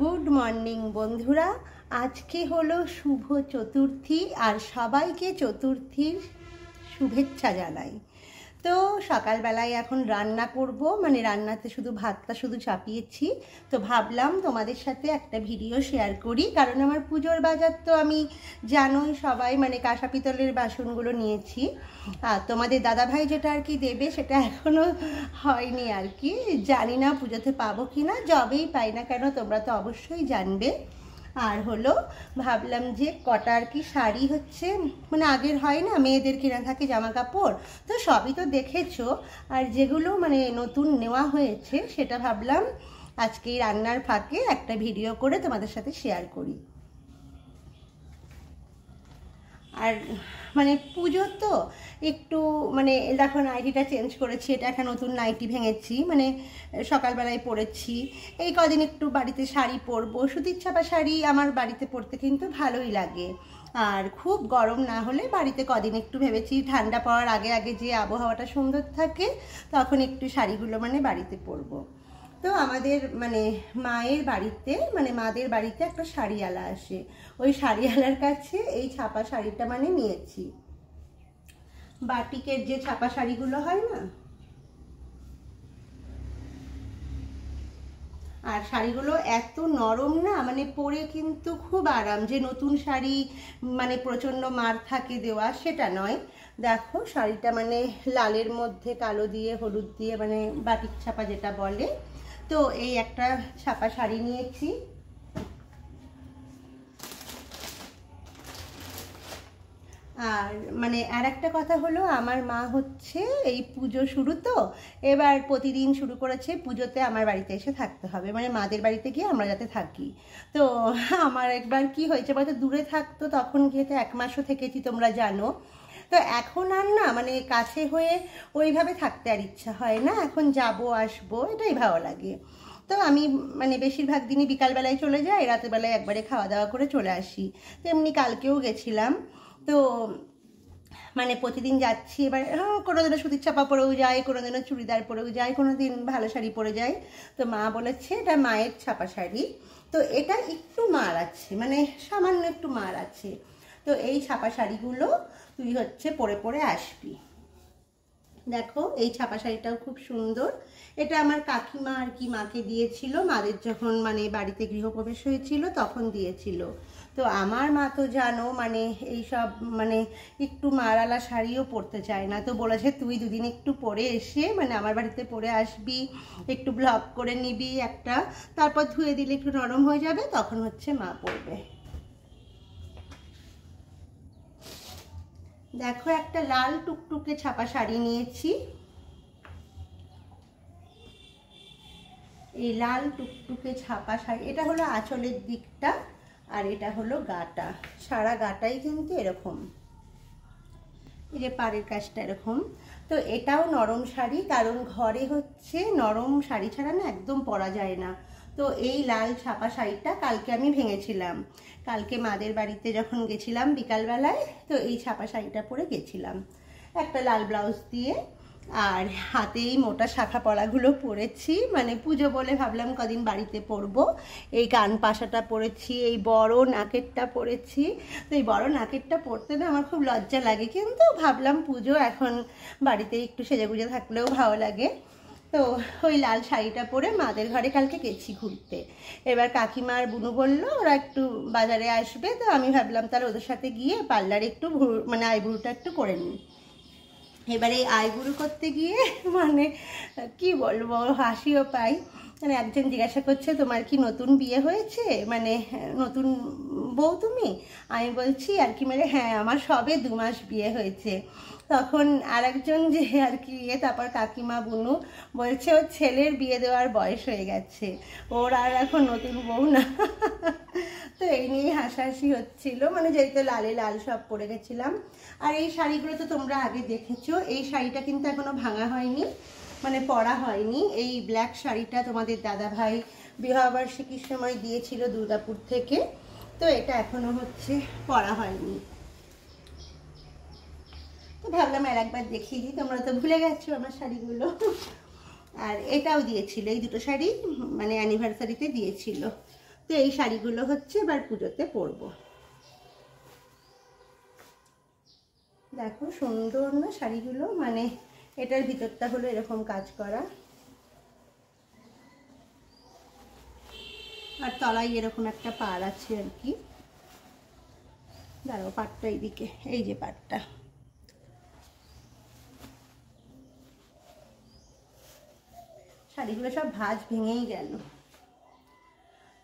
Good morning বন্ধুরা, আজকে হলো শুভ চতুর্থী আর সবাইকে চতুর্থীর শুভেচ্ছা জানাই। তো সকালবেলায় এখন রান্না করব, মানে রান্নাতে শুধু ভাতটা শুধু চাপিয়েছি। তো ভাবলাম তোমাদের সাথে একটা ভিডিও শেয়ার করি, কারণ আমার পুজোর বাজার তো আমি জানোই সবাই, মানে কাঁসা পিতলের বাসনগুলো নিয়েছি। আর তোমাদের দাদাভাই যেটা আর কি দেবে সেটা এখনও হয়নি আর কি, জানি না পুজোতে পাবো কি না। যবেই পাই না কেন তোমরা তো অবশ্যই জানবে। আর হলো ভাবলাম যে কটা আর কি শাড়ি হচ্ছে, মানে আগের হয় না মেয়েদের কেনা থাকে জামা কাপড়, তো সবই তো দেখেছো। আর যেগুলো মানে নতুন নেওয়া হয়েছে সেটা ভাবলাম আজকে এই রান্নার ফাঁকে একটা ভিডিও করে তোমাদের সাথে শেয়ার করি। আর মানে পুজো তো একটু মানে দেখো নাইটিটা চেঞ্জ করেছি, এটা একটা নতুন নাইটি ভেঙেছি, মানে সকালবেলায় পরেছি। এই কদিন একটু বাড়িতে শাড়ি পরবো, সুতির ছাপা শাড়ি আমার বাড়িতে পরতে কিন্তু ভালোই লাগে। আর খুব গরম না হলে বাড়িতে কদিন একটু ভেবেছি ঠান্ডা পড়ার আগে আগে যে আবহাওয়াটা সুন্দর থাকে তখন একটু শাড়িগুলো মানে বাড়িতে পরবো। তো আমাদের মানে মায়ের বাড়িতে, মানে মাদের বাড়িতে একটা শাড়িওয়ালা আসে, ওই শাড়িওয়ালার কাছে এই ছাপা শাড়িটা মানে নিয়েছি। বাটিকের যে ছাপা শাড়িগুলো হয় না, আর শাড়িগুলো এত নরম না, মানে পরে কিন্তু খুব আরাম। যে নতুন শাড়ি মানে প্রচণ্ড মার থাকে দেওয়া সেটা নয়। দেখো শাড়িটা মানে লালের মধ্যে কালো দিয়ে হলুদ দিয়ে, মানে বাটিক ছাপা যেটা বলে। তো এই একটা ছাপা শাড়ি নিয়েছি। আর মানে আর একটা কথা হলো, আমার মা হচ্ছে এই পুজো শুরু তো এবার প্রতিদিন শুরু করেছে পুজোতে আমার বাড়িতে এসে থাকতে হবে, মানে মাদের বাড়িতে গিয়ে আমরা যাতে থাকি। তো আমার একবার কি হয়েছে বলতে, দূরে থাকতো তখন যেহেতু 1 মাসও থেকেছি তোমরা জানো। তো এখন আর না মানে কাছে হয়ে ওইভাবে থাকতে আর ইচ্ছা হয় না, এখন যাব আসবো এটাই ভালো লাগে। তো আমি মানে বেশিরভাগ দিনই বিকালবেলায় চলে যাই, রাতেরবেলায় একবারে খাওয়া দাওয়া করে চলে আসি। তো এমনি কালকেও গেছিলাম। তো মানে প্রতিদিন যাচ্ছি, এবার কোনো দিনও সুতির ছাপা পরেও যাই, কোনো দিনও চুড়িদার পরেও যাই, কোনো দিন ভালো শাড়ি পরে যাই। তো মা বলেছে এটা মায়ের ছাপা শাড়ি, তো এটা একটু মার আছে, মানে সামান্য একটু মার আছে। তো এই ছাপা শাড়িগুলো তুই হচ্ছে পরে পরে আসবি। দেখো এই ছাপা শাড়িটাও খুব সুন্দর, এটা আমার কাকিমা আর কি মাকে দিয়েছিল, মাদের যখন মানে বাড়িতে গৃহপ্রবেশ হয়েছিল তখন দিয়েছিল। তো আমার মা তো জানো মানে এইসব মানে একটু মারালা শাড়িও পরতে চায় না, তো বলেছে তুই দুদিন একটু পরে এসে মানে আমার বাড়িতে পরে আসবি, একটু ব্লগ করে নিবি একটা, তারপর ধুয়ে দিলে একটু নরম হয়ে যাবে, তখন হচ্ছে মা পরবে। দেখো একটা লাল টুকটুকে ছাপা শাড়ি নিয়েছি, এই লাল টুকটুকে ছাপা শাড়ি, এটা হলো আঁচলের দিকটা আর এটা হলো গাটা, সারা গাটাই কিন্তু এরকম, এই যে পাড়ের কাজটা এরকম। তো এটাও নরম শাড়ি, কারণ ঘরে হচ্ছে নরম শাড়ি ছাড়া না একদম পরা যায় না। তো এই লাল ছাপা শাড়িটা কালকে আমি ভেঙেছিলাম, কালকে মাদের বাড়িতে যখন গেছিলাম বিকালবেলায়, তো এই ছাপা শাড়িটা পরে গেছিলাম একটা লাল ব্লাউজ দিয়ে। আর হাতেই মোটা শাখা পলাগুলো পরেছি, মানে পুজো বলে ভাবলাম কদিন বাড়িতে পরবো। এই কান পাশাটা পরেছি, এই বড় নাকেরটা পরেছি। তো এই বড় নাকেরটা পরতে না আমার খুব লজ্জা লাগে, কিন্তু ভাবলাম পুজো এখন বাড়িতে একটু সেজেগুজে থাকলেও ভালো লাগে। তো ওই লাল শাড়িটা পরে মাদের ঘরে কালকে গেছি ঘুরতে। এবার কাকিমা আর বুনু বললো ওরা একটু বাজারে আসবে, তো আমি ভাবলাম তাহলে ওদের সাথে গিয়ে পার্লারে একটু মানে আইব্রুটা একটু করে নিই। এবারে আইবুড়ো করতে গিয়ে মানে কি বলবো, হাসিও পাই। মানে একজন জিজ্ঞাসা করছে তোমার কি নতুন বিয়ে হয়েছে, মানে নতুন বউ তুমি? আমি বলছি আর কি মানে হ্যাঁ আমার সবে 2 মাস বিয়ে হয়েছে। তখন আর একজন যে আর কি তারপর কাকিমা বুনু বলছে ওর ছেলের বিয়ে দেওয়ার বয়স হয়ে গেছে, ওর আর এখন নতুন বউ না। তো এই নিয়েই হাসাহাসি হচ্ছিল, মানে যেহেতু লালে লাল সব পরে গেছিলাম। আর এই শাড়িগুলো তো তোমরা আগে দেখেছো, এই শাড়িটা কিন্তু এখনো ভাঙা হয়নি, মানে পরা হয়নি। এই ব্ল্যাক শাড়িটা তোমাদের দাদাভাই বিবাহবার্ষিকীর সময় দিয়েছিল দুর্গাপুর থেকে, তো এটা এখনো হচ্ছে পরা হয়নি। তো ভাবলাম আর একবার দেখিয়ে দিই, তোমরা তো ভুলে গেছো আমার শাড়িগুলো। আর এটাও দিয়েছিল, এই দুটো শাড়ি মানে অ্যানিভার্সারিতে দিয়েছিল। তো এই শাড়িগুলো হচ্ছে এবার পুজোতে পরবো। দেখো সুন্দর না শাড়িগুলো, মানে এটার ভিতরটা হলো এরকম কাজ করা, আর তলায় এরকম একটা পাড় আছে আর কি। দাঁড়াও, পাড়টা এইদিকে, এই যে পাড়টা, শাড়িগুলো সব ভাঁজ ভেঙেই গেল।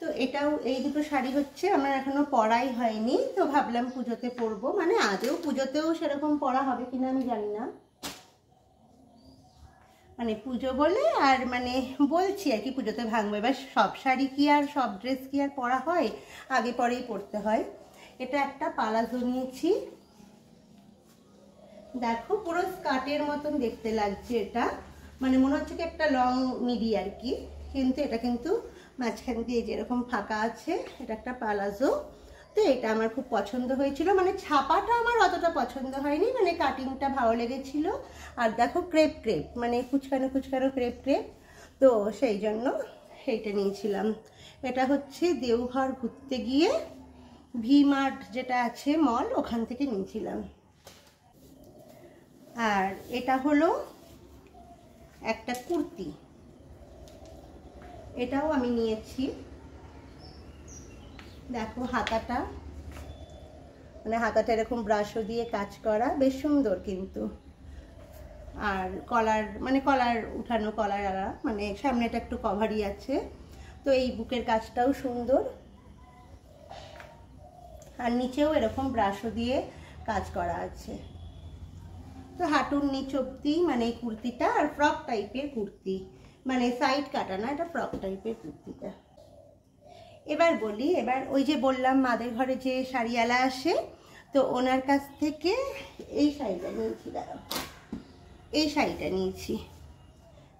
তো এটাও, এই দুটো শাড়ি হচ্ছে আমার এখনো পরাই হয়নি, তো ভাবলাম পুজোতে পরবো, মানে আজও পুজোতেও সেরকম পরা হবে কিনা আমি জানি না, মানে পুজো বলে আর মানে বলছি আর কি পুজোতে ভাঙবো। এবার সব শাড়ি কি আর সব ড্রেস কি আর পরা হয়, আগে পরেই পরতে হয়। এটা একটা পালাজো নিয়েছি, দেখো পুরো স্কার্টের মতন দেখতে লাগছে এটা, মানে মনে হচ্ছে কি একটা লং মিডি আর কি, কিন্তু এটা কিন্তু মাঝখান দিয়ে যেরকম ফাঁকা আছে, এটা একটা পালাজো। তো এটা আমার খুব পছন্দ হয়েছিল, মানে ছাপাটা আমার অতটা পছন্দ হয়নি, মানে কাটিংটা ভালো লেগেছিল। আর দেখো ক্রেপ ক্রেপ, মানে কুচকানো কুচকানো ক্রেপ ক্রেপ, তো সেই জন্য সেইটা নিয়েছিলাম। এটা হচ্ছে দেওঘর ঘুরতে গিয়ে ভি মার্ট যেটা আছে মল, ওখান থেকে নিয়েছিলাম। আর এটা হলো একটা কুর্তি, এটাও আমি নিয়েছি। দেখো হাতাটা, মানে হাতাটা এরকম ব্রাশও দিয়ে কাজ করা, বেশ সুন্দর কিন্তু। আর কলার, মানে কলার উঠানো, কলার আলা, মানে সামনেটা একটু কভারই আছে। তো এই বুকের কাজটাও সুন্দর, আর নিচেও এরকম ব্রাশও দিয়ে কাজ করা আছে। তো হাঁটুর নিচ অব্দি মানে এই কুর্তিটা, আর ফ্রক টাইপের কুর্তি, মানে সাইড কাটা না, এটা ফ্রক টাইপের কুর্তিটা। এবার বলি, এবার ওই যে বললাম মাদের ঘরে যে শাড়িওয়ালা আসে, তো ওনার কাছ থেকে এই শাড়িটা নিয়েছি। দাঁড়াও, এই শাড়িটা নিয়েছি,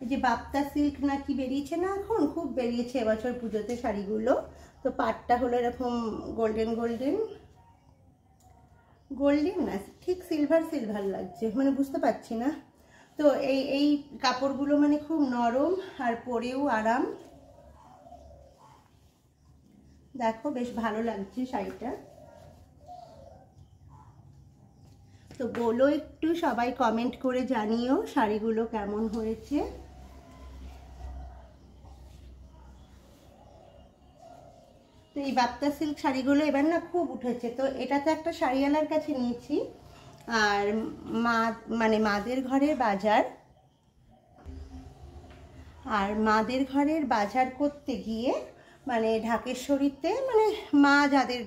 এই যে বাপ্তা সিল্ক না কি বেরিয়েছে না, এখন খুব বেরিয়েছে এবছর পুজোতে শাড়িগুলো। তো পাটটা হলো এরকম গোল্ডেন গোল্ডেন, গোল্ডেন না ঠিক সিলভার সিলভার লাগছে, মানে বুঝতে পারছি না। তো এই কাপড়গুলো মানে খুব নরম আর পরেও আরাম। দেখো বেশ ভালো লাগছে শাড়িটা। তো বলো একটু, সবাই কমেন্ট করে জানিও শাড়িগুলো কেমন হয়েছে। তো এই বাপ্তা সিল্ক শাড়িগুলো এবার না খুব উঠেছে। তো এটা তো একটা শাড়িওয়ালার কাছে নিয়েছি, আর মানে মাদের ঘরের বাজার, আর মাদের ঘরের বাজার করতে গিয়ে মানে ঢাকেশ্বরীতে, মানে মা যাদের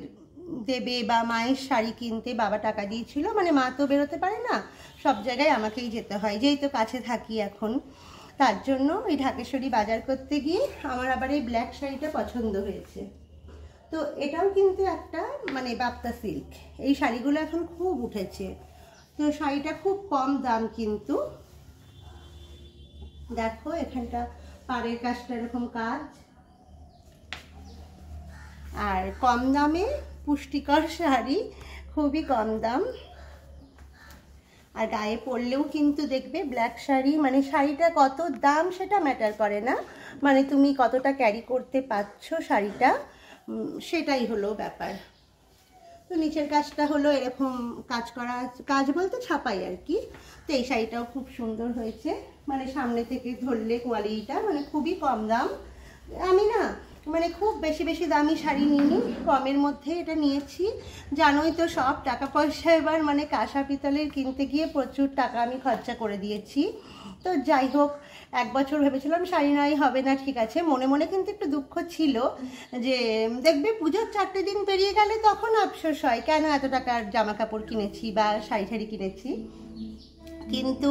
দেবে বা মায়ের শাড়ি কিনতে বাবা টাকা দিয়েছিল, মানে মা তো বেরোতে পারে না, সব জায়গায় আমাকেই যেতে হয়, যেই তো কাছে থাকি এখন, তার জন্য ওই ঢাকেশ্বরী বাজার করতে গিয়ে আমার আবার এই ব্ল্যাক শাড়িটা পছন্দ হয়েছে। তো এটাও কিন্তু একটা মানে বাপ্তা সিল্ক, এই শাড়িগুলো এখন খুব উঠেছে। তো শাড়িটা খুব কম দাম কিন্তু, দেখো এখানটা পাড়ের কাজটা এরকম কাজ, আর কম দামে পুষ্টিকর শাড়ি, খুবই কম দাম। আর গায়ে পরলেও কিন্তু দেখবে ব্ল্যাক শাড়ি, মানে শাড়িটা কত দাম সেটা ম্যাটার করে না, মানে তুমি কতটা ক্যারি করতে পারছো শাড়িটা, সেটাই হলো ব্যাপার। তো নিচের কাজটা হলো এরকম কাজ করা, কাজ বলতে ছাপাই আর কি। তো এই শাড়িটাও খুব সুন্দর হয়েছে, মানে সামনে থেকে ধরলে কোয়ালিটিটা মানে খুবই কম দাম। আমি না মানে খুব বেশি বেশি দামি শাড়ি নিইনি, কমের মধ্যে এটা নিয়েছি। জানোই তো সব টাকা পয়সা এবার মানে কাঁসা পিতলের কিনতে গিয়ে প্রচুর টাকা আমি খরচা করে দিয়েছি। তো যাই হোক, এক বছর ভেবেছিলাম শাড়ি নাই হবে না, ঠিক আছে, মনে মনে কিন্তু একটু দুঃখ ছিল যে দেখবে পুজোর 4টে দিন পেরিয়ে গেলে তখন আফসোস হয় কেন এত টাকার জামা কাপড় কিনেছি বা শাড়ি ঠাড়ি কিনেছি। কিন্তু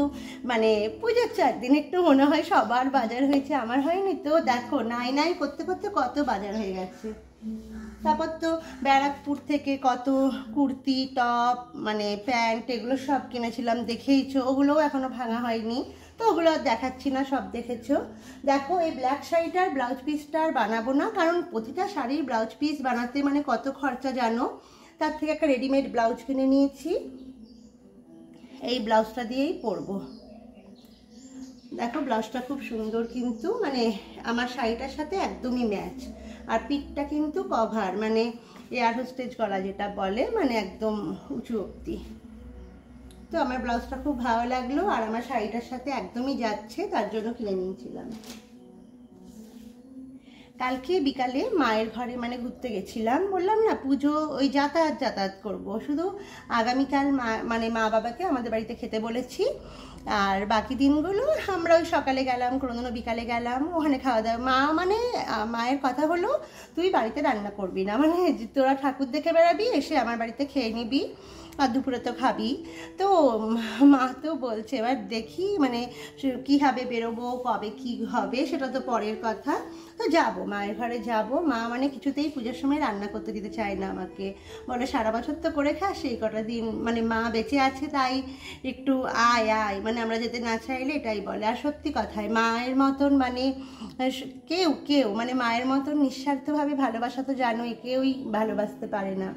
মানে পুজোর 4 দিন একটু মনে হয় সবার বাজার হয়েছে, আমার হয়নি। তো দেখো নাই নাই করতে করতে কত বাজার হয়ে গেছে। তারপর তো ব্যারাকপুর থেকে কত কুর্তি, টপ, মানে প্যান্ট, এগুলো সব কিনেছিলাম, দেখেইছো, ওগুলোও এখনো ভাঙা হয়নি, তো ওগুলো দেখাচ্ছি না, সব দেখেছো। দেখো এই ব্ল্যাক শাড়িটার ব্লাউজ পিসটা আর বানাবো না, কারণ প্রতিটা শাড়ির ব্লাউজ পিস বানাতে মানে কত খরচা জানো। তার থেকে একটা রেডিমেড ব্লাউজ কিনে নিয়েছি, এই ব্লাউজটা দিয়েই পরবো। দেখো ব্লাউজটা খুব সুন্দর কিন্তু, মানে আমার শাড়িটার সাথে একদমই ম্যাচ। আর পিঠটা কিন্তু কভার, মানে এয়ার হোস্টেজ গলা যেটা বলে, মানে একদম উঁচু অবধি। তো আমার ব্লাউজটা খুব ভালো লাগলো, আর আমার শাড়িটার সাথে একদমই যাচ্ছে, তার জন্য কিনে নিয়েছিলাম। কালকে বিকালে মায়ের ঘরে মানে ঘুরতে গেছিলাম, বললাম না পুজো ওই যাতায়াত করব, শুধু আগামীকাল মানে মা বাবাকে আমাদের বাড়িতে খেতে বলেছি, আর বাকি দিনগুলো আমরা ওই সকালে গেলাম, কোনোদিনও বিকালে গেলাম, ওখানে খাওয়া দাওয়া। মানে মায়ের কথা হলো তুই বাড়িতে রান্না করবি না, মানে তোরা ঠাকুর দেখে বেড়াবি, এসে আমার বাড়িতে খেয়ে নিবি, আর দুপুরে তো খাবি। তো মা তো বলছে এবার দেখি মানে কীভাবে বেরোবো, কবে কি হবে সেটা তো পরের কথা। তো যাব, মায়ের ঘরে যাব। মা মানে কিছুতেই পুজোর সময় রান্না করতে দিতে চায় না আমাকে, বলে সারা বছর তো করে খাস, সেই কটা দিন মানে মা বেঁচে আছে তাই একটু আয় আয়, মানে আমরা যেতে না চাইলে এটাই বলে। আর সত্যি কথাই মায়ের মতন মানে কেউ মানে মায়ের মতন নিঃস্বার্থভাবে ভালোবাসা তো জানোই, কেউই ভালোবাসতে পারে না।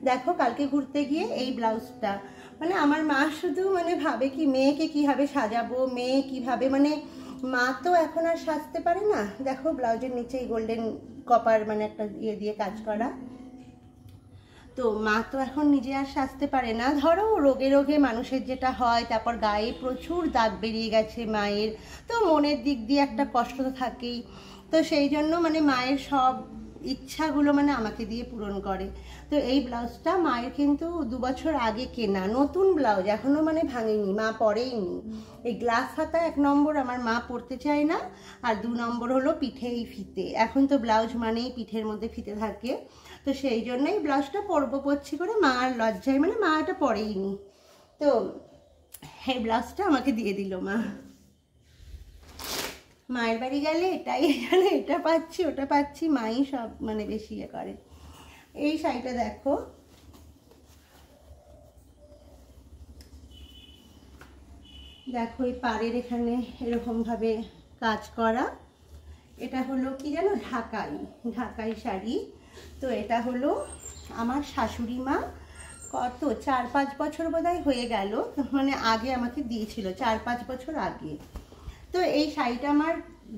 দেখো কালকে ঘুরতে গিয়ে এই ব্লাউজটা, মানে আমার মা শুধু মানে ভাবে কি মেয়েকে কীভাবে সাজাবো, মেয়ে কীভাবে, মানে মা তো এখন আর সাজতে পারে না। দেখো ব্লাউজের নিচে গোল্ডেন কপার মানে একটা ইয়ে দিয়ে কাজ করা, তো মা তো এখন নিজে আর সাজতে পারে না। ধরো রোগে মানুষের যেটা হয়, তারপর গায়ে প্রচুর দাগ বেরিয়ে গেছে মায়ের, তো মনের দিক দিয়ে একটা কষ্ট তো থাকেই। তো সেই জন্য মানে মায়ের সব ইচ্ছাগুলো মানে আমাকে দিয়ে পূরণ করে। তো এই ব্লাউজটা মায়ের কিন্তু 2 বছর আগে কেনা, নতুন ব্লাউজ, এখনও মানে ভাঙেনি, মা পরেইনি। এই গ্লাস হাতা 1 নম্বর আমার মা পরতে চায় না, আর 2 নম্বর হলো পিঠে এই ফিতে, এখন তো ব্লাউজ মানেই পিঠের মধ্যে ফিতে থাকে, তো সেই জন্যই ব্লাউজটা পরছি করে মা আর লজ্জায় মানে মা এটা পরেইনি। তো এই ব্লাউজটা আমাকে দিয়ে দিল মা। মায়ের বাড়ি গেলে এটাই, এখানে এটা পাচ্ছি ওটা পাচ্ছি, মাই সব মানে বেশি ইয়ে করে। এই শাড়িটা দেখো, দেখো এই পাড়ের এখানে এরকম ভাবে কাজ করা, এটা হলো কি জানো, ঢাকাই শাড়ি। তো এটা হলো আমার শাশুড়ি মা কত 4-5 বছর বোধহয় হয়ে গেল, মানে আগে আমাকে দিয়েছিল, 4-5 বছর আগে। তো এই শাড়িটা আমার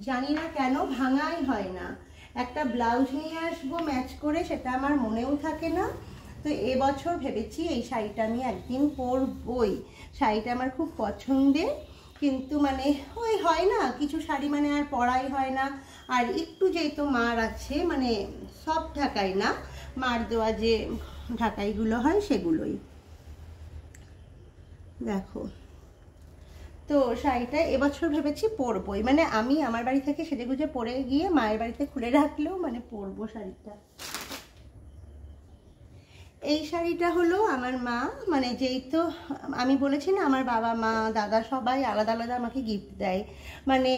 জানি না কেন ভাঙাই হয় না, একটা ব্লাউজ নিয়ে আসবো ম্যাচ করে, সেটা আমার মনেও থাকে না। তো এবছর ভেবেছি এই শাড়িটা আমি একদিন পরবই, শাড়িটা আমার খুব পছন্দের, কিন্তু মানে ওই হয় না কিছু শাড়ি মানে আর পরাই হয় না। আর একটু যেহেতু মার আছে, মানে সব ঢাকাই না, মার দেওয়া যে ঢাকাইগুলো হয় সেগুলোই দেখো। তো শাড়িটা এবছর ভেবেছি পরবই, মানে আমি আমার বাড়ি থেকে সেজেগুজে পরে গিয়ে মায়ের বাড়িতে খুলে রাখলেও মানে পরবো শাড়িটা। এই শাড়িটা হলো আমার মা, মানে যেই তো আমি বলেছি না আমার বাবা মা দাদা সবাই আলাদা আলাদা আমাকে গিফট দেয়, মানে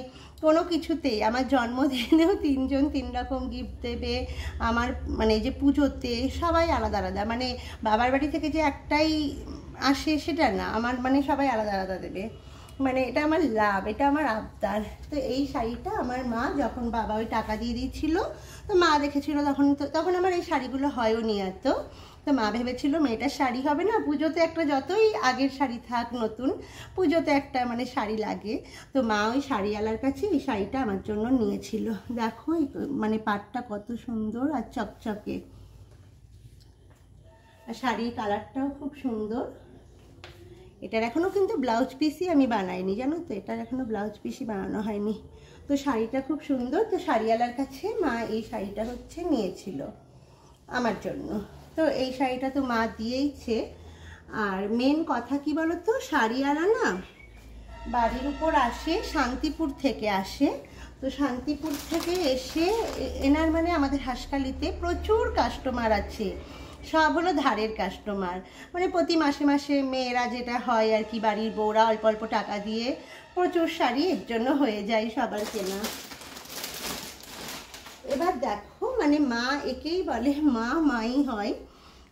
কোনো কিছুতেই, আমার জন্মদিনেও 3 জন 3 রকম গিফট দেবে, আমার মানে যে পুজোতে সবাই আলাদা আলাদা, মানে বাবার বাড়ি থেকে যে একটাই আসে সেটা না, আমার মানে সবাই আলাদা আলাদা দেবে, মানে এটা আমার লাভ, এটা আমার আবদার। তো এই শাড়িটা আমার মা যখন বাবা ওই টাকা দিয়ে দিয়েছিল, তো মা দেখেছিল তখন আমার এই শাড়িগুলো হয়ও নি এত, তো মা ভেবেছিল মেয়েটার শাড়ি হবে না, পুজোতে একটা যতই আগের শাড়ি থাক নতুন, পুজোতে একটা মানে শাড়ি লাগে, তো মা ওই শাড়িওয়ালার কাছে এই শাড়িটা আমার জন্য নিয়েছিল। দেখো মানে পাটটা কত সুন্দর আর চকচকে, আর শাড়ির কালারটাও খুব সুন্দর। এটার এখনও কিন্তু ব্লাউজ পিসই আমি বানাইনি, জানো তো, এটার এখনও ব্লাউজ পিসই বানানো হয়নি। তো শাড়িটা খুব সুন্দর, তো শাড়িওয়ালার কাছে মা এই শাড়িটা হচ্ছে নিয়েছিল আমার জন্য। তো এই শাড়িটা তো মা দিয়েইছে। আর মেন কথা কি বলো তো, শাড়িওয়ালা না বাড়ির উপর আসে, শান্তিপুর থেকে আসে, তো শান্তিপুর থেকে এসে এনার মানে আমাদের হাসখালিতে প্রচুর কাস্টমার আছে, সব হলো ধারের কাস্টমার, মানে প্রতি মাসে মাসে মেয়েরা যেটা হয় আর কি, বাড়ির বউরা অল্প অল্প টাকা দিয়ে প্রচুর শাড়ি এর জন্য হয়ে যায় সবার কেনা। এবার দেখো মানে মা একেই বলে মাই হয়,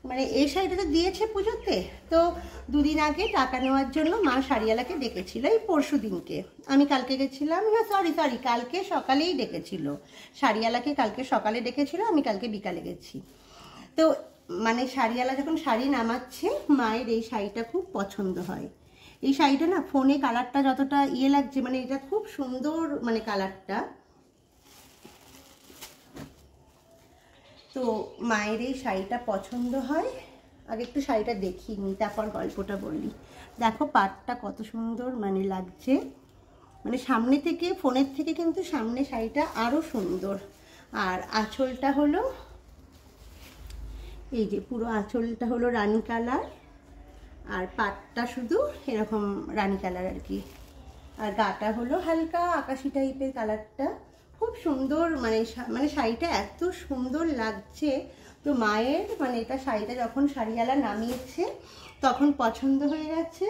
মানে এই শাড়িটা তো দিয়েছে পুজোতে, তো 2 দিন আগে টাকা নেওয়ার জন্য মা শাড়িওয়ালাকে ডেকেছিল, এই পরশু দিনকে, আমি কালকে গেছিলাম না, সরি কালকে সকালেই ডেকেছিল শাড়িওয়ালাকে, কালকে সকালে ডেকেছিল, আমি কালকে বিকালে গেছি। তো মানে শাড়িওয়ালা যখন শাড়ি নামাচ্ছে, মায়ের এই শাড়িটা খুব পছন্দ হয়। এই শাড়িটা না ফোনে কালারটা যতটা ইয়ে লাগছে, মানে এটা খুব সুন্দর মানে কালারটা, তো মায়ের এই শাড়িটা পছন্দ হয়। আগে একটু শাড়িটা দেখিয়ে নিই, তারপর গল্পটা বলি। দেখো পাটটা কত সুন্দর মানে লাগছে, মানে সামনে থেকে, ফোনের থেকে কিন্তু সামনে শাড়িটা আরও সুন্দর। আর আঁচলটা হলো এই যে, পুরো আঁচলটা হলো রানী কালার, আর পাটটা শুধু এরকম রানী কালার আর কি। আর গাটা হলো হালকা আকাশি টাইপের কালারটা, খুব সুন্দর। মানে শাড়িটা এত সুন্দর লাগছে। তো মায়ের মানে এটা শাড়িটা যখন শাড়িওয়ালা নামিয়েছে তখন পছন্দ হয়ে গেছে।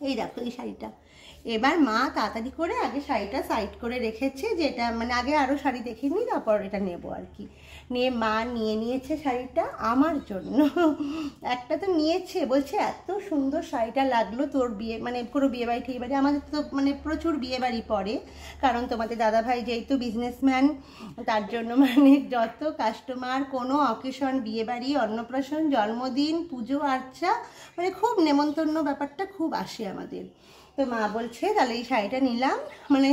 এই দেখো এই শাড়িটা, এবার মা তাড়াতাড়ি করে আগে শাড়িটা সাইড করে রেখেছে, যে এটা মানে আগে আরও শাড়ি দেখিনি, তারপর এটা নেবো আর কি। নিয়ে মা নিয়ে নিয়েছে শাড়িটা আমার জন্য। একটা তো নিয়েছে, বলছে এত সুন্দর শাড়িটা লাগলো তোর বিয়ে, মানে পুরো বিয়েবাড়ি ঠিকবাড়ি, আমাদের তো মানে প্রচুর বিয়েবাড়ি পড়ে, কারণ তোমাদের দাদাভাই যেহেতু বিজনেসম্যান, তার জন্য মানে যত কাস্টমার, কোনো অকেশন, বিয়েবাড়ি, অন্নপ্রাশন, জন্মদিন, পুজো আর্চা, মানে খুব নেমন্তন্ন ব্যাপারটা খুব আসে আমাদের। তো মা বলছে তাহলে এই শাড়িটা নিলাম, মানে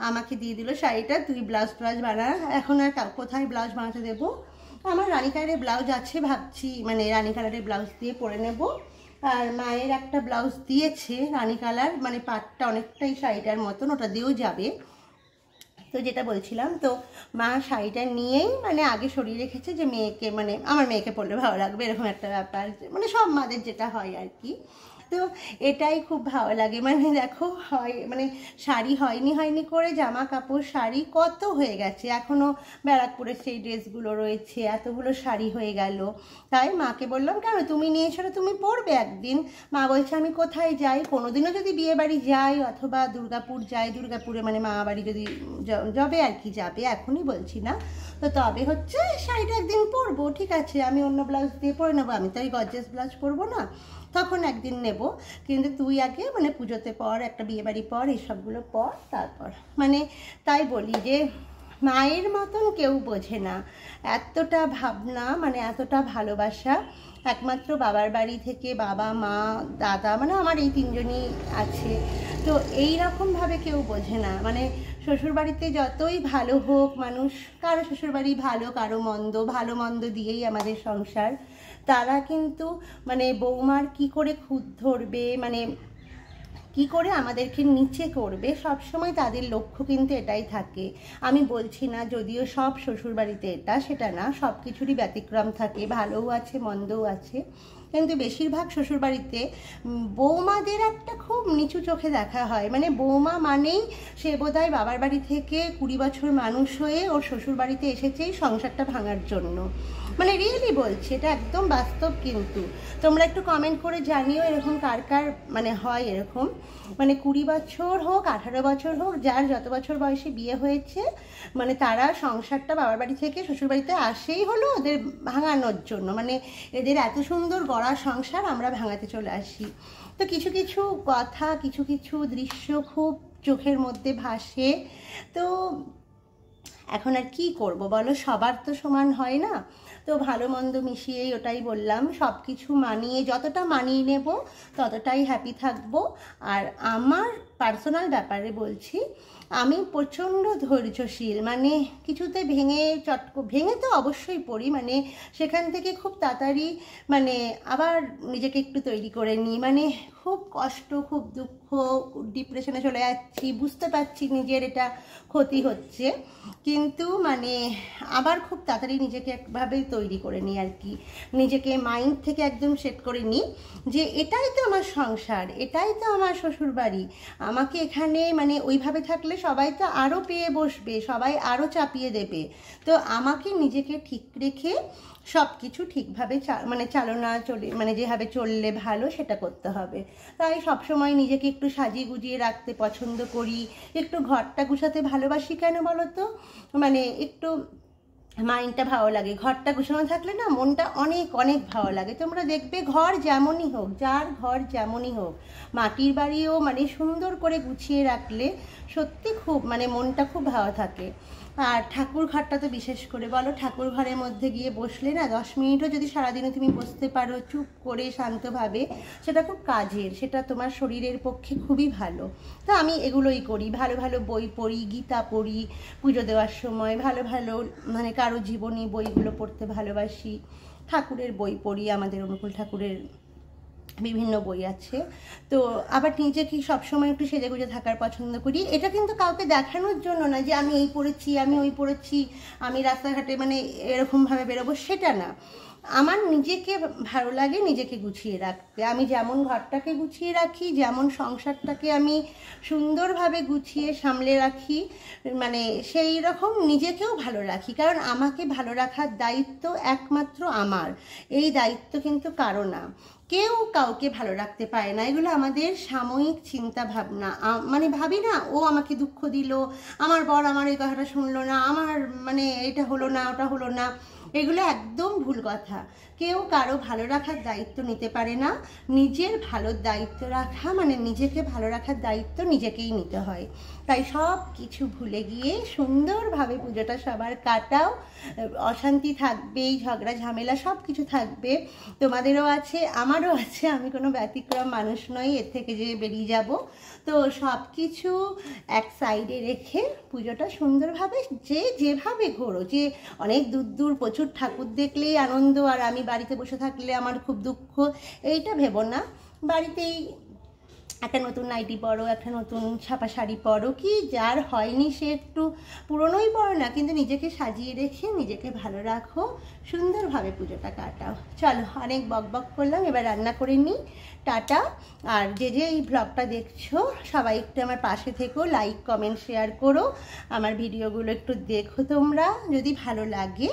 আমাকে দিয়ে দিল শাড়িটা, তুই ব্লাউজ বানা। এখন আর কোথায় ব্লাউজ বানাতে দেবো, আমার রানী কালারের ব্লাউজ আছে, ভাবছি মানে রানী কালারের ব্লাউজ দিয়ে পরে নেব। আর মায়ের একটা ব্লাউজ দিয়েছে রানী কালার, মানে পাটটা অনেকটাই শাড়িটার মতন, ওটা দিয়েও যাবে। তো যেটা বলছিলাম, তো মা শাড়িটা নিয়েই মানে আগে সরিয়ে রেখেছে যে মেয়েকে, মানে আমার মেয়েকে পরলে ভালো লাগবে, এরকম একটা ব্যাপার, মানে সব মাদের যেটা হয় আর কি। তো এটাই খুব ভালো লাগে। মানে দেখো হয়, মানে শাড়ি হয়নি করে জামা কাপড় শাড়ি কত হয়ে গেছে, এখনও ব্যারাকপুরের সেই ড্রেসগুলো রয়েছে, এতগুলো শাড়ি হয়ে গেল। তাই মাকে বললাম কেন তুমি নিয়ে এসো, তুমি পরবে একদিন। মা বলছে আমি কোথায় যাই, কোনোদিনও যদি বিয়ে বাড়ি যাই অথবা দুর্গাপুর যাই, দুর্গাপুরে মানে মা বাড়ি যদি যাবে আর কি, যাবে এখনই বলছি না, তো তবে হচ্ছে শাড়িটা একদিন পরবো, ঠিক আছে, আমি অন্য ব্লাউজ দিয়ে পরে নেবো, আমি তো এই গর্জিয়াস ব্লাউজ পরবো না, তখন একদিন নেব, কিন্তু তুই আগে মানে পুজোতে পর, একটা বিয়েবাড়ি পর, এইসবগুলো পর, তারপর। মানে তাই বলি যে মায়ের মতন কেউ বোঝে না, এতটা ভাবনা, মানে এতটা ভালোবাসা একমাত্র বাবার বাড়ি থেকে, বাবা, মা, দাদা, মানে আমার এই তিনজনই আছে। তো এই রকমভাবে কেউ বোঝে না। মানে শ্বশুরবাড়িতে যতই ভালো হোক মানুষ, কারো শ্বশুরবাড়ি ভালো, কারো মন্দ, ভালো মন্দ দিয়েই আমাদের সংসার, তারা কিন্তু মানে বৌমার কি করে খুঁত ধরবে, মানে কি করে আমাদেরকে নিচে করবে, সব সময় তাদের লক্ষ্য কিন্তু এটাই থাকে। আমি বলছি না যদিও সব শ্বশুরবাড়িতে এটা, সেটা না, সব কিছুরই ব্যতিক্রম থাকে, ভালোও আছে মন্দও আছে, কিন্তু বেশিরভাগ শ্বশুরবাড়িতে বৌমাদের একটা খুব নিচু চোখে দেখা হয়। মানে বৌমা মানেই সে বোধহয় বাবার বাড়ি থেকে 20 বছর মানুষ হয়ে ওর শ্বশুরবাড়িতে এসেছেই সংসারটা ভাঙার জন্য। মানে রিয়েলি বলছি, এটা একদম বাস্তব। কিন্তু তোমরা একটু কমেন্ট করে জানিও এরকম কার কার মানে হয় এরকম, মানে 20 বছর হোক, 18 বছর হোক, যার যত বছর বয়সে বিয়ে হয়েছে, মানে তারা সংসারটা বাবার বাড়ি থেকে শ্বশুরবাড়িতে আসেই হলো ওদের ভাঙানোর জন্য। মানে এদের এত সুন্দর গড়া সংসার আমরা ভাঙাতে চলে আসি। তো কিছু কিছু কথা, কিছু কিছু দৃশ্য খুব চোখের মধ্যে ভাসে। তো এখন আর কি করব বলো, সবার তো সমান হয় না। তো ভালো মন্দ মিশিয়েই, ওটাই বললাম, সব কিছু মানিয়ে, যতটা মানিয়ে নেব ততটাই হ্যাপি থাকবো। আর আমার পার্সোনাল ব্যাপারে বলছি, আমি প্রচণ্ড ধৈর্যশীল, মানে কিছুতে ভেঙে তো অবশ্যই পড়ি, মানে সেখান থেকে খুব তাড়াতাড়ি মানে আবার নিজেকে একটু তৈরি করে নিই। মানে খুব কষ্ট, খুব দুঃখ, ডিপ্রেশনে চলে যাচ্ছি, বুঝতে পারছি নিজের এটা ক্ষতি হচ্ছে, কিন্তু মানে আবার খুব তাড়াতাড়ি নিজেকে একভাবে তৈরি করে নিই আর কি। নিজেকে মাইন্ড থেকে একদম সেট করে নিই যে এটাই তো আমার সংসার, এটাই তো আমার শ্বশুরবাড়ি, আমাকে এখানে মানে ওইভাবে থাকলে সবাই তো আরও পেয়ে বসবে, সবাই আরও চাপিয়ে দেবে। তো আমাকে নিজেকে ঠিক রেখে সব কিছু ঠিকভাবে মানে চালনা মানে যেভাবে চললে ভালো সেটা করতে হবে। তাই সবসময় নিজেকে একটু সাজিয়ে গুজিয়ে রাখতে পছন্দ করি, একটু ঘরটা গুছাতে ভালোবাসি। কেন বলো তো, মানে একটু মাইন্ডটা ভালো লাগে, ঘরটা গুছানো থাকলে না মনটা অনেক অনেক ভালো লাগে। তোমরা দেখবে ঘর যেমনই হোক, যার ঘর যেমনই হোক, মাটির বাড়িও মানে সুন্দর করে গুছিয়ে রাখলে সত্যি খুব মানে মনটা খুব ভালো থাকে। আর ঠাকুর ঘরটা তো বিশেষ করে বলো, ঠাকুর ঘরের মধ্যে গিয়ে বসলে না 10 মিনিটও যদি সারাদিনে তুমি বসতে পারো চুপ করে শান্তভাবে, সেটা খুব কাজের, সেটা তোমার শরীরের পক্ষে খুবই ভালো। তো আমি এগুলোই করি, ভালো ভালো বই পড়ি, গীতা পড়ি পুজো দেওয়ার সময়, ভালো ভালো মানে কারো জীবনী বইগুলো পড়তে ভালোবাসি, ঠাকুরের বই পড়ি, আমাদের অনুকূল ঠাকুরের বিভিন্ন বই আছে। তো আবার নিজেকে সবসময় একটু সেজেগুজে থাকার পছন্দ করি। এটা কিন্তু কাউকে দেখানোর জন্য না যে আমি এই পড়েছি, আমি ওই পড়েছি, আমি রাস্তাঘাটে মানে এরকমভাবে বেরোবো, সেটা না। আমার নিজেকে ভালো লাগে নিজেকে গুছিয়ে রাখতে। আমি যেমন ঘরটাকে গুছিয়ে রাখি, যেমন সংসারটাকে আমি সুন্দরভাবে গুছিয়ে সামলে রাখি, মানে সেই রকম নিজেকেও ভালো রাখি। কারণ আমাকে ভালো রাখার দায়িত্ব একমাত্র আমার, এই দায়িত্ব কিন্তু কারো না। কেউ কাউকে ভালো রাখতে পারে না, এগুলো আমাদের সাময়িক চিন্তা ভাবনা। মানে ভাবি না, ও আমাকে দুঃখ দিল, আমার বর আমার এই কথাটা শুনলো না, আমার মানে এটা হলো না, ওটা হলো না, এগুলো একদম ভুল কথা। কেউ কারো ভালো রাখার দায়িত্ব নিতে পারে না। নিজের ভালোর দায়িত্ব রাখা মানে নিজেকে ভালো রাখার দায়িত্ব নিজেকেই নিতে হয়। তাই সব কিছু ভুলে গিয়ে সুন্দরভাবে পুজোটা সবার কাটাও। অশান্তি থাকবেই, ঝগড়া ঝামেলা সব কিছু থাকবে, তোমাদেরও আছে আমারও আছে, আমি কোনো ব্যতিক্রম মানুষ নই এর থেকে যে বেরিয়ে যাব। তো সব কিছু এক সাইডে রেখে পুজোটা সুন্দরভাবে যে যেভাবে ঘোরো, যে অনেক দূর দূর প্রচুর ঠাকুর দেখলেই আনন্দ আর আমি বাড়িতে বসে থাকলে আমার খুব দুঃখ, এইটা ভেবো না। বাড়িতেই একটা নতুন নাইটি পরো, একটা নতুন ছাপা শাড়ি পরো, কি যার হয়নি সে একটু পুরনোই পরো না, কিন্তু নিজেকে সাজিয়ে রেখে নিজেকে ভালো রাখো, সুন্দরভাবে পুজোটা কাটাও। চলো, অনেক বক বক করলাম, এবার রান্না করে নিই। টাটা। আর যে যে এই ব্লগটা দেখছো সবাই একটু আমার পাশে থেকো, লাইক কমেন্ট শেয়ার করো, আমার ভিডিওগুলো একটু দেখো তোমরা যদি ভালো লাগে।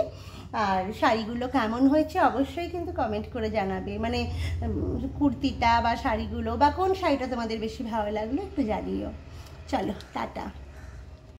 আর শাড়িগুলো কেমন হয়েছে অবশ্যই কিন্তু কমেন্ট করে জানাবে, মানে কুর্তিটা বা শাড়িগুলো বা কোন শাড়িটা তোমাদের বেশি ভালো লাগলো একটু জানিও। চলো, টাটা।